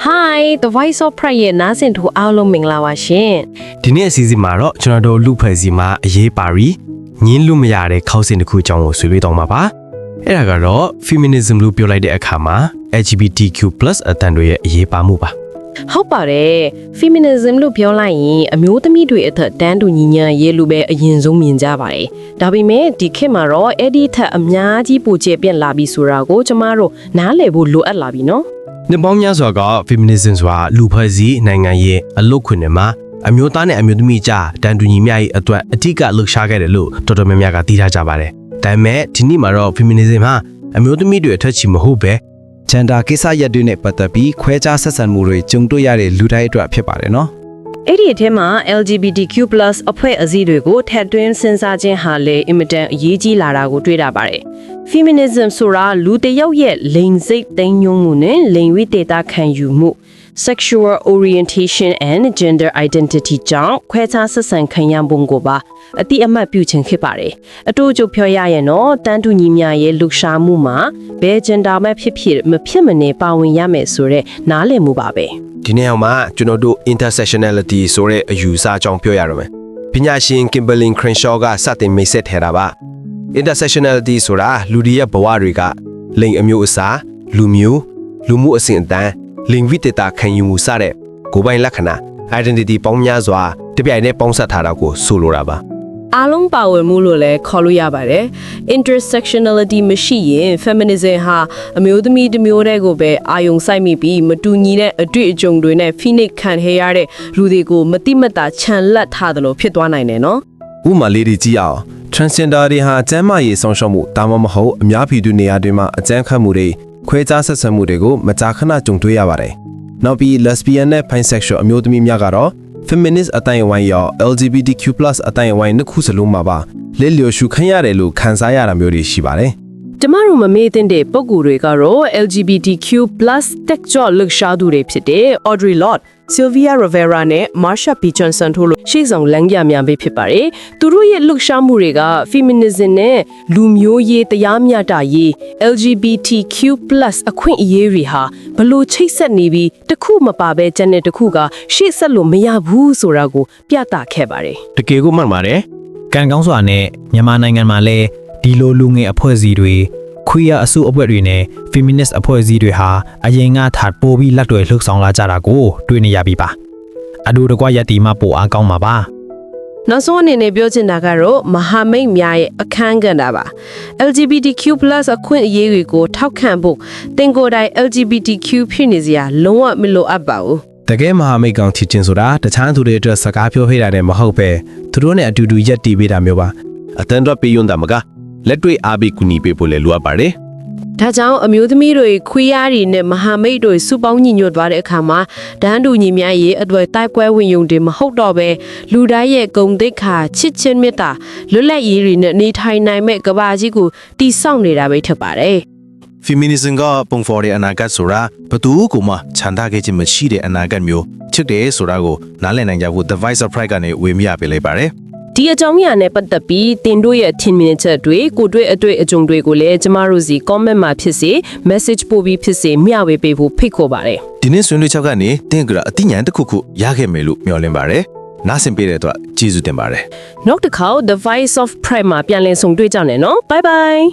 Hi, the voice of prayer နားဆင်သူအားလုံးမင်္ဂလာပါရှင် ဒီနေ့အစီအစဉ်မှာတော့ကျွန်တော်တို့လူဖွဲ့စီမှာအရေးပါပြီးညင်းလို့မရတဲ့ခေါင်းစဉ်တစ်ခုအကြောင်းကိုဆွေးနွေးတော့မှာပါအဲ့ဒါကတော့ feminism လို့ပြောလိုက်တဲ့အခါမှာ LGBTQ+ အတန်တွေရဲ့အရေးပါမှုပါ ဟုတ်ပါတယ် feminism လို့ပြောလိုက်ရင်အမျိုးသမီးတွေအထက်တန်းတူညီညာရေးလို့ပဲအရင်ဆုံးမြင်ကြပါတယ်ဒါပေမဲ့ဒီခေတ်မှာတော့အဲ့ဒီထက်အများကြီးပိုကျပြန့်လာပြီဆိုတာကိုကျမတို့နားလည်ဖို့လိုအပ်လာပြီနော် နှစ်ပေါင်းများစွာက feminism ဆိုတာလူဖွဲ့စီနိုင်ငံရေးအလုပ်ခွင်တွေမှာအမျိုးသားနဲ့အမျိုးသမီးကြားတန်တူညီမျှရေးအတွက်အထူးကလှုပ်ရှားခဲ့တယ်လို့တော်တော်များများကသိထားကြပါတယ်ဒါပေမဲ့ဒီနေ့မှာတော့ feminism ဟာအမျိုးသမီးတွေအထက်ချီမဟုတ်ပဲ gender ကိစ္စရပ်တွေနဲ့ပတ်သက်ပြီးခွဲခြားဆက်ဆံမှုတွေကြုံတွေ့ရတဲ့လူတိုင်းအတွက်ဖြစ်ပါတယ်နော် အဲ့ဒီအထက်မှာ LGBTQ+ အဖွဲ့အစည်းတွေကိုထပ်သွင်းစဉ်းစားခြင်းဟာလည်းအင်မတန်အရေးကြီးလာတာကိုတွေ့ရပါတယ် Feminism ဆိုတာလူတစ်ယောက်ရဲ့လိင်စိတ်သိမ်းညွှန်းမှုနဲ့လိင်ဝိသေသခံယူမှု Sexual Orientation and Gender Identity ကြောင့်ခွဲခြားဆက်ဆံခံရပုံကိုပါအတိအမှတ်ပြုခြင်းဖြစ်ပါတယ်အတူတူပြောရရင်တော့တန်တူညီမျှရဲ့လှုပ်ရှားမှုမှာဘယ် gender မှဖြစ်မဖြစ်မနေပါဝင်ရမယ်ဆိုတဲ့နားလည်မှုပါပဲ ဒီနေ့အောင်မှာကျွန်တော်တို့ intersectionality ဆိုတဲ့အယူအဆအကြောင်းပြောရတော့မယ်ပညာရှင် Kimberly Crenshaw ကစတင်မိတ်ဆက်ထဲတာပါ intersectionality ဆိုတာလူတွေရဲ့ဘဝတွေကလိင်အမျိုးအစားလူမျိုးလူမှုအဆင့်အတန်းလိင်ဝိသေသခံယူမှုစတဲ့ကိုယ်ပိုင်လက္ခဏာ identity ပေါင်းများစွာတပြိုင်တည်းပေါင်းစပ်ထားတာကိုဆိုလိုတာပါ အားလုံးပါဝင်မှုလို့လည်းခေါ်လို့ရပါတယ် intersectionality မရှိရင် feminism ဟာအမျိုးသမီးတစ်မျိုးတည်းကိုပဲအာယုံစိုက်မိပြီးမတူညီတဲ့အတွေ့အကြုံတွေနဲ့ဖိနှိပ်ခံရတဲ့လူတွေကိုမတိမတာခြံလက်ထားတယ်လို့ဖြစ်သွားနိုင်တယ်နော် ဥပမာလေးတွေကြည့်အောင် transgender တွေဟာကျန်းမာရေးဆောင်ရှောက်မှုဒါမှမဟုတ်အများပြည်သူနေရာတွေမှာအကြမ်းဖက်မှုတွေခွဲခြားဆက်ဆံမှုတွေကိုမကြာခဏကြုံတွေ့ရပါတယ်နောက်ပြီး lesbian နဲ့ bisexual အမျိုးသမီးများကတော့ feminist အတိုင်းအဝိုင်းရော LGBTQ+ အတိုင်းအဝိုင်းနှစ်ခုစလုံးမှာပါလက်လျော်ရှုခံရတယ်လို့ခံစားရတာမျိုးတွေရှိပါတယ် ကျမတို့မမေ့တဲ့ပုံကူတွေကတော့ LGBTQ+ tech job လှုပ်ရှားသူတွေဖြစ်တဲ့ Audre Lorde, Sylvia Rivera နဲ့ Marsha P. Johnson တို့လိုရှေ့ဆောင်လမ်းပြများပဲဖြစ်ပါတယ်။သူတို့ရဲ့လှုပ်ရှားမှုတွေက feminism နဲ့လူမျိုးရေးတရားမျှတရေး LGBTQ+ အခွင့်အရေးတွေဟာဘလို့ချိတ်ဆက်နေပြီးတစ်ခုမပါပဲကျန်တဲ့တစ်ခုကရှေ့ဆက်လို့မရဘူးဆိုတာကိုပြသခဲ့ပါတယ် တကယ်ကိုမှန်ပါတယ် ကံကောင်းစွာနဲ့မြန်မာနိုင်ငံမှာလည်းဒီလိုလူငယ်အဖွဲ့အစည်းတွေခွေးရအစုအဖွဲ့တွေနဲ့ feminist အဖွဲ့အစည်းတွေဟာအရင်ကထပ်ပိုးပြီးလက်တွေလှုပ်ဆောင်လာကြတာကိုတွေ့နေရပြီပါအတူတကွရက်တီမှပိုအားကောင်းမှာပါ ။နောက်ဆုံးအနေနဲ့ပြောချင်တာကတော့မဟာမိတ်များရဲ့အခန်းကဏ္ဍပါ LGBTQ+ အခွင့်အရေးတွေကိုထောက်ခံဖို့တင်ကိုယ်တိုင် LGBTQ ဖြစ်နေစရာလုံးဝမလိုအပ်ပါဘူး တကယ်မဟာမိတ်ကောင်ချစ်ချင်းဆိုတာတခြားသူတွေအတွက်စကားပြောဖေးတာနဲ့မဟုတ်ပဲသူတို့နဲ့အတူတူရက်တီပေးတာမျိုးပါ အတန်တော့ပေးယွန်းတာမကလက်တွေ့အားပေးကူညီပေးဖို့လည်းလိုအပ်ပါတယ် ။ဒါကြောင့်အမျိုးသမီးတွေခွေးရည်တွေနဲ့မဟာမိတ်တွေစုပေါင်းညီညွတ်သွားတဲ့အခါမှာဒန်းတူညီမျှရေးအတွက်တိုက်ပွဲဝင်ယုံတွေမဟုတ်တော့ပဲလူတိုင်းရဲ့ဂုဏ်သိက္ခာချစ်ချင်းမေတ္တာလွတ်လပ်ရေးတွေနဲ့နေထိုင်နိုင်မဲ့ကဘာကြီးကိုတည်ဆောက်နေတာပဲဖြစ်ပါတယ် feminism ကပုံဖော်တဲ့အနာဂတ်ဆိုတာဘသူကမှခြံထားခဲ့ခြင်းမရှိတဲ့အနာဂတ်မျိုးချစ်တယ်ဆိုတာကိုနားလည်နိုင်ကြဖို့ The Voice of Pride ကနေဝေမျှပေးလိုက်ပါတယ် ဒီအကြောင်းအရာနဲ့ပတ်သက်ပြီးတင်တို့ရဲ့ထင်မြင်ချက်တွေကိုတွေ့အတွေ့အကြုံတွေကိုလည်းကျမတို့စီ comment မှာဖြစ်စေ message ပို့ပြီးဖြစ်စေမျှဝေပေးဖို့ဖိတ်ခေါ်ပါတယ် ဒီနေ့ဆွေးနွေးချက်ကနေတင်ကအသိဉာဏ်တစ်ခုခုရခဲ့မယ်လို့မျှော်လင့်ပါတယ်နားဆင်ပေးတဲ့အတွက်ကျေးဇူးတင်ပါတယ် နောက်တစ်ခါ The Voice of Pride မှာပြန်လည်ဆုံတွေ့ကြမယ်နော် bye bye